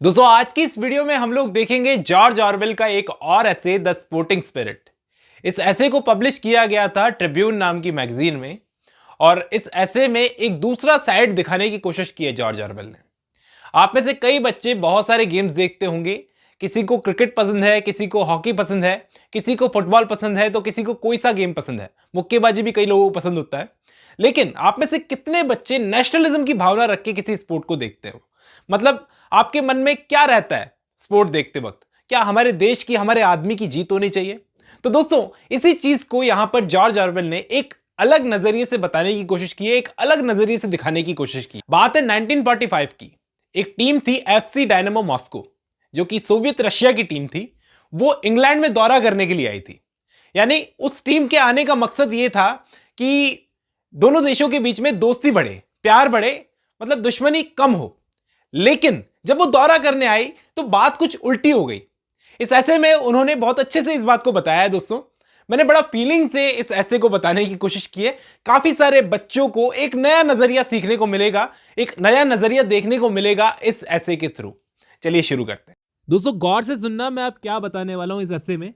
दोस्तों आज की इस वीडियो में हम लोग देखेंगे जॉर्ज ऑरवेल का एक और ऐसे द स्पोर्टिंग स्पिरिट। इस ऐसे को पब्लिश किया गया था ट्रिब्यून नाम की मैगजीन में और इस ऐसे में एक दूसरा साइड दिखाने की कोशिश की है जॉर्ज ऑरवेल ने। आप में से कई बच्चे बहुत सारे गेम्स देखते होंगे। किसी को क्रिकेट पसंद है, किसी को हॉकी पसंद है, किसी को फुटबॉल पसंद है, तो किसी को कोई सा गेम पसंद है। मुक्केबाजी भी कई लोगों को पसंद होता है। लेकिन आप में से कितने बच्चे नेशनलिज्म की भावना रख के किसी स्पोर्ट को देखते हो? मतलब आपके मन में क्या रहता है स्पोर्ट देखते वक्त? क्या हमारे देश की, हमारे आदमी की जीत होनी चाहिए? तो दोस्तों इसी चीज को यहां पर जॉर्ज ऑरवेल ने एक अलग नजरिए से बताने की कोशिश की है, एक अलग नजरिए से दिखाने की कोशिश की। बात है 1945 की। एक टीम थी एफसी डायनामो मॉस्को, जो कि सोवियत रशिया की टीम थी। वो इंग्लैंड में दौरा करने के लिए आई थी। यानी उस टीम के आने का मकसद यह था कि दोनों देशों के बीच में दोस्ती बढ़े, प्यार बढ़े, मतलब दुश्मनी कम हो। लेकिन जब वो दौरा करने आई तो बात कुछ उल्टी हो गई। इस ऐसे में उन्होंने बहुत अच्छे से इस बात को बताया है। दोस्तों मैंने बड़ा फीलिंग से इस ऐसे को बताने की कोशिश की है। काफी सारे बच्चों को एक नया नजरिया सीखने को मिलेगा, एक नया नजरिया देखने को मिलेगा इस ऐसे के थ्रू। चलिए शुरू करते हैं। दोस्तों गौर से सुनना मैं अब क्या बताने वाला हूं इस ऐसे में,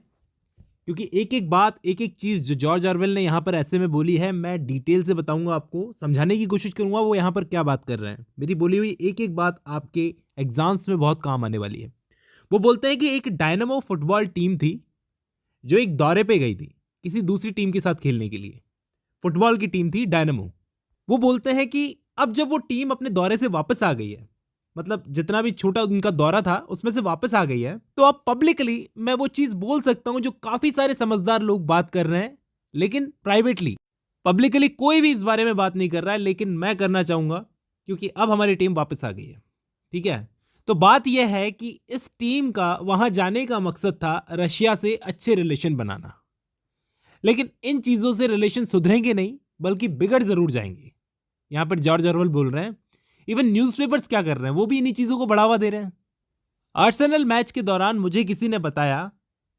क्योंकि एक एक बात, एक एक चीज जो जॉर्ज ऑरवेल ने यहां पर ऐसे में बोली है, मैं डिटेल से बताऊंगा, आपको समझाने की कोशिश करूंगा वो यहां पर क्या बात कर रहे हैं। मेरी बोली हुई एक एक बात आपके एग्जाम्स में बहुत काम आने वाली है। वो बोलते हैं कि एक डायनामो फुटबॉल टीम थी जो एक दौरे पे गई थी किसी दूसरी टीम के साथ खेलने के लिए। फुटबॉल की टीम थी डायनामो। वो बोलते हैं कि अब जब वो टीम अपने दौरे से वापस आ गई है, मतलब जितना भी छोटा उनका दौरा था उसमें से वापस आ गई है, तो अब पब्लिकली मैं वो चीज बोल सकता हूं जो काफी सारे समझदार लोग बात कर रहे हैं, लेकिन प्राइवेटली। पब्लिकली कोई भी इस बारे में बात नहीं कर रहा है, लेकिन मैं करना चाहूंगा क्योंकि अब हमारी टीम वापस आ गई है। ठीक है, तो बात यह है कि इस टीम का वहां जाने का मकसद था रशिया से अच्छे रिलेशन बनाना। लेकिन इन चीजों से रिलेशन सुधरेंगे नहीं, बल्कि बिगड़ जरूर जाएंगे। यहां पर जॉर्ज ऑरवेल बोल रहे हैं। इवन न्यूज़पेपर्स क्या कर रहे हैं, वो भी इन्हीं चीजों को बढ़ावा दे रहे हैं। आर्सेनल मैच के दौरान मुझे किसी ने बताया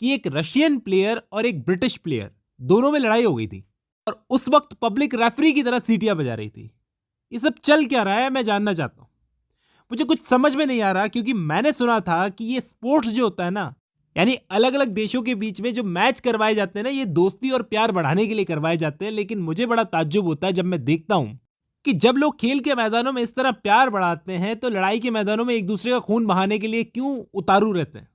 कि एक रशियन प्लेयर और एक ब्रिटिश प्लेयर दोनों में लड़ाई हो गई थी और उस वक्त पब्लिक रेफरी की तरह सीटियां बजा रही थी। ये सब चल क्या रहा है मैं जानना चाहता हूं। मुझे कुछ समझ में नहीं आ रहा, क्योंकि मैंने सुना था कि ये स्पोर्ट्स जो होता है ना, यानी अलग अलग देशों के बीच में जो मैच करवाए जाते हैं ना, ये दोस्ती और प्यार बढ़ाने के लिए करवाए जाते हैं। लेकिन मुझे बड़ा ताज्जुब होता है जब मैं देखता हूं कि जब लोग खेल के मैदानों में इस तरह प्यार बढ़ाते हैं, तो लड़ाई के मैदानों में एक दूसरे का खून बहाने के लिए क्यों उतारू रहते हैं।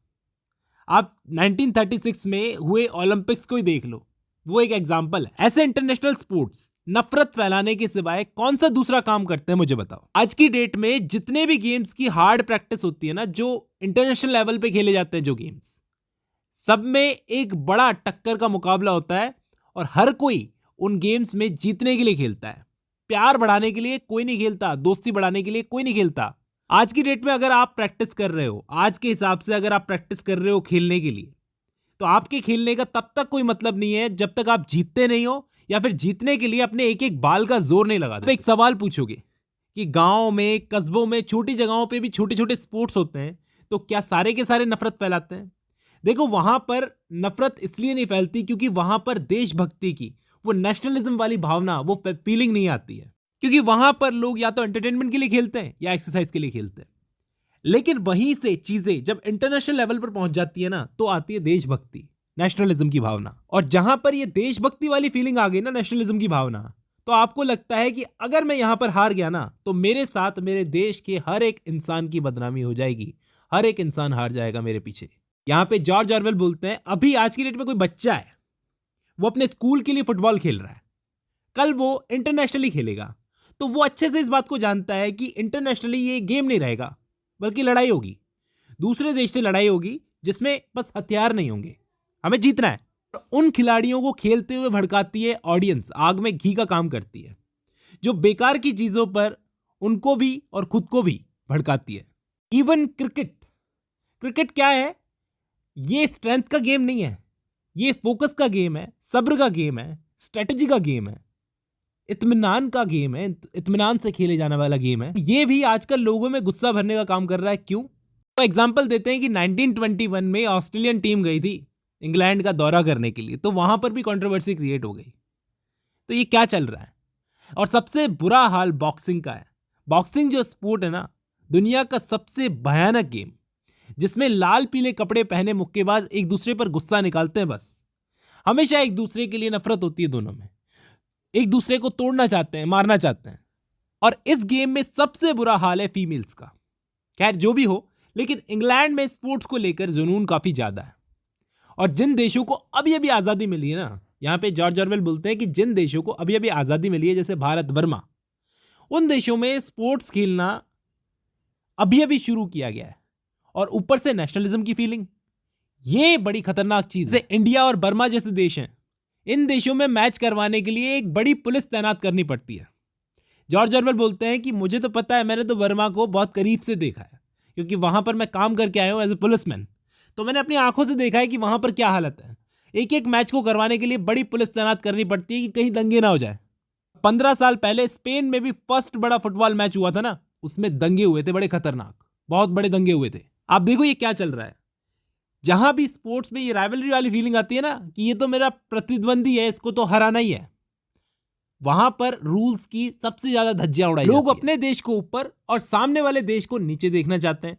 आप 1936 में हुए ओलंपिक्स को ही देख लो, वो एक एग्जाम्पल है। ऐसे इंटरनेशनल स्पोर्ट्स नफरत फैलाने के सिवाय कौन सा दूसरा काम करते हैं, मुझे बताओ। आज की डेट में जितने भी गेम्स की हार्ड प्रैक्टिस होती है ना, जो इंटरनेशनल लेवल पे खेले जाते हैं जो गेम्स, सब में एक बड़ा टक्कर का मुकाबला होता है और हर कोई उन गेम्स में जीतने के लिए खेलता है। प्यार बढ़ाने के लिए कोई नहीं खेलता, दोस्ती बढ़ाने के लिए कोई नहीं खेलता। आज की डेट में अगर आप प्रैक्टिस कर रहे हो, आज के हिसाब से अगर आप प्रैक्टिस कर रहे हो खेलने के लिए, तो आपके खेलने का तब तक कोई मतलब नहीं है जब तक आप जीतते नहीं हो, या फिर जीतने के लिए अपने एक एक बाल का जोर नहीं लगाते। तो एक सवाल पूछोगे कि गांव में, कस्बों में, छोटी जगहों पे भी छोटे छोटे स्पोर्ट्स होते हैं, तो क्या सारे के सारे नफरत फैलाते हैं? देखो, वहां पर नफरत इसलिए नहीं फैलती क्योंकि वहां पर देशभक्ति की, वो नेशनलिज्म वाली भावना, वो फीलिंग नहीं आती है। क्योंकि वहां पर लोग या तो एंटरटेनमेंट के लिए खेलते हैं या एक्सरसाइज के लिए खेलते हैं। लेकिन वहीं से चीजें जब इंटरनेशनल लेवल पर पहुंच जाती है ना, तो आती है देशभक्ति, नेशनलिज्म की भावना। और जहां पर ये देशभक्ति वाली फीलिंग आ गई ना, नेशनलिज्म की भावना, तो आपको लगता है कि अगर मैं यहां पर हार गया ना, तो मेरे साथ मेरे देश के हर एक इंसान की बदनामी हो जाएगी, हर एक इंसान हार जाएगा मेरे पीछे। यहां पे जॉर्ज ऑरवेल बोलते हैं, अभी आज की डेट में कोई बच्चा है, वो अपने स्कूल के लिए फुटबॉल खेल रहा है, कल वो इंटरनेशनली खेलेगा, तो वो अच्छे से इस बात को जानता है कि इंटरनेशनली ये गेम नहीं रहेगा, बल्कि लड़ाई होगी, दूसरे देश से लड़ाई होगी, जिसमें बस हथियार नहीं होंगे, हमें जीतना है। उन खिलाड़ियों को खेलते हुए भड़काती है ऑडियंस, आग में घी का काम करती है, जो बेकार की चीजों पर उनको भी और खुद को भी भड़काती है। इवन क्रिकेट, क्रिकेट क्या है? ये स्ट्रेंथ का गेम नहीं है, ये फोकस का गेम है, सब्र का गेम है, स्ट्रेटजी का गेम है, इत्मीनान का गेम है, इत्मीनान से खेले जाने वाला गेम है। ये भी आजकल लोगों में गुस्सा भरने का काम कर रहा है। क्यों? तो एग्जांपल देते हैं कि 1921 में ऑस्ट्रेलियन टीम गई थी इंग्लैंड का दौरा करने के लिए, तो वहां पर भी कंट्रोवर्सी क्रिएट हो गई। तो ये क्या चल रहा है? और सबसे बुरा हाल बॉक्सिंग का है। बॉक्सिंग जो स्पोर्ट है ना, दुनिया का सबसे भयानक गेम, जिसमें लाल पीले कपड़े पहने मुक्केबाज एक दूसरे पर गुस्सा निकालते हैं। बस हमेशा एक दूसरे के लिए नफरत होती है दोनों में, एक दूसरे को तोड़ना चाहते हैं, मारना चाहते हैं। और इस गेम में सबसे बुरा हाल है फीमेल्स का। खैर जो भी हो, लेकिन इंग्लैंड में स्पोर्ट्स को लेकर जुनून काफी ज्यादा है। और जिन देशों को अभी अभी आजादी मिली है ना, यहाँ पे जॉर्ज ऑरवेल बोलते हैं कि जिन देशों को अभी अभी आजादी मिली है, जैसे भारत, बर्मा, उन देशों में स्पोर्ट्स खेलना अभी अभी शुरू किया गया है। और ऊपर से नेशनलिज्म की फीलिंग, ये बड़ी खतरनाक चीज है। इंडिया और बर्मा जैसे देश हैं, इन देशों में मैच करवाने के लिए एक बड़ी पुलिस तैनात करनी पड़ती है। जॉर्ज ऑरवेल बोलते हैं कि मुझे तो पता है, मैंने तो बर्मा को बहुत करीब से देखा है, क्योंकि वहां पर मैं काम करके आया हूं एज ए पुलिसमैन। तो मैंने अपनी आंखों से देखा है कि वहां पर क्या हालत है। एक एक मैच को करवाने के लिए बड़ी पुलिस तैनात करनी पड़ती है कि कहीं दंगे ना हो जाए। 15 साल पहले स्पेन में भी फर्स्ट बड़ा फुटबॉल मैच हुआ था ना, उसमें दंगे हुए थे, बड़े खतरनाक, बहुत बड़े दंगे हुए थे। आप देखो ये क्या चल रहा है। जहां भी स्पोर्ट्स में ये राइवलरी वाली फीलिंग आती है ना कि ये तो मेरा प्रतिद्वंदी है, इसको तो हराना ही है, वहां पर रूल्स की सबसे ज्यादा धज्जियां उड़ाई जाती है। लोग अपने देश को ऊपर और सामने वाले देश को नीचे देखना चाहते हैं।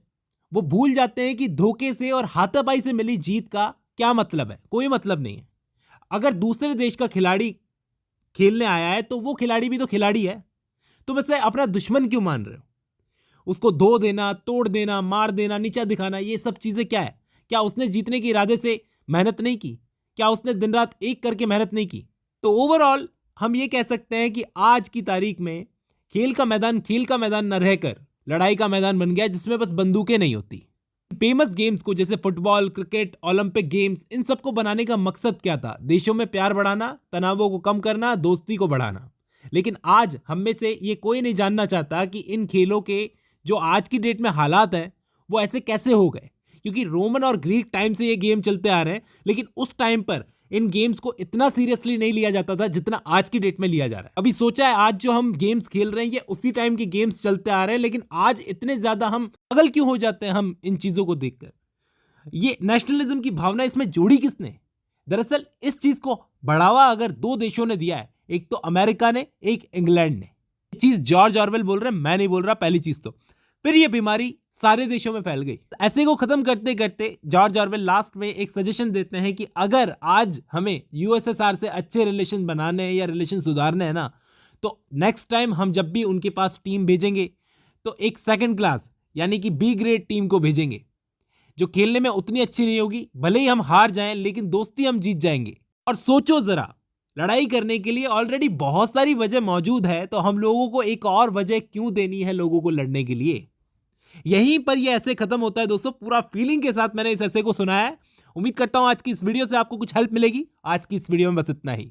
वो भूल जाते हैं कि धोखे से और हाथापाई से मिली जीत का क्या मतलब है। कोई मतलब नहीं है। अगर दूसरे देश का खिलाड़ी खेलने आया है तो वो खिलाड़ी भी तो खिलाड़ी है। तुम इसे अपना दुश्मन क्यों मान रहे हो? उसको धो देना, तोड़ देना, मार देना, नीचा दिखाना, ये सब चीजें क्या है? क्या उसने जीतने के इरादे से मेहनत नहीं की? क्या उसने दिन रात एक करके मेहनत नहीं की? तो ओवरऑल हम ये कह सकते हैं कि आज की तारीख में खेल का मैदान न रहकर लड़ाई का मैदान बन गया, जिसमें बस बंदूकें नहीं होती। फेमस गेम्स को जैसे फुटबॉल, क्रिकेट, ओलंपिक गेम्स, इन सबको बनाने का मकसद क्या था? देशों में प्यार बढ़ाना, तनावों को कम करना, दोस्ती को बढ़ाना। लेकिन आज हम में से ये कोई नहीं जानना चाहता कि इन खेलों के जो आज की डेट में हालात हैं वो ऐसे कैसे हो गए। क्योंकि रोमन और ग्रीक टाइम से ये गेम चलते आ रहे हैं, लेकिन उस टाइम पर इन गेम्स को इतना सीरियसली नहीं लिया जाता था जितना आज की डेट में लिया जा रहा है। अभी सोचा है आज जो हम गेम्स खेल रहे हैं ये उसी टाइम के गेम्स चलते आ रहे हैं, लेकिन आज इतने ज्यादा हम पागल क्यों हो जाते हैं हम इन चीजों को देखकर? ये नेशनलिज्म की भावना इसमें जोड़ी किसने? दरअसल इस चीज को बढ़ावा अगर दो देशों ने दिया है, एक तो अमेरिका ने, एक इंग्लैंड ने। ये चीज जॉर्ज ऑरवेल बोल रहे हैं, मैं नहीं बोल रहा। पहली चीज तो फिर ये बीमारी सारे देशों में फैल गई। ऐसे को खत्म करते करते जॉर्ज ऑरवेल लास्ट में एक सजेशन देते हैं कि अगर आज हमें यूएसएसआर से अच्छे रिलेशन बनाने या रिलेशन सुधारने हैं ना, तो नेक्स्ट टाइम हम जब भी उनके पास टीम भेजेंगे तो एक सेकंड क्लास यानी कि बी ग्रेड टीम को भेजेंगे, जो खेलने में उतनी अच्छी नहीं होगी। भले ही हम हार जाएं, लेकिन दोस्ती हम जीत जाएंगे। और सोचो जरा, लड़ाई करने के लिए ऑलरेडी बहुत सारी वजह मौजूद है, तो हम लोगों को एक और वजह क्यों देनी है लोगों को लड़ने के लिए? यहीं पर ये ऐसे खत्म होता है दोस्तों। पूरा फीलिंग के साथ मैंने इस ऐसे को सुनाया है। उम्मीद करता हूं आज की इस वीडियो से आपको कुछ हेल्प मिलेगी। आज की इस वीडियो में बस इतना ही।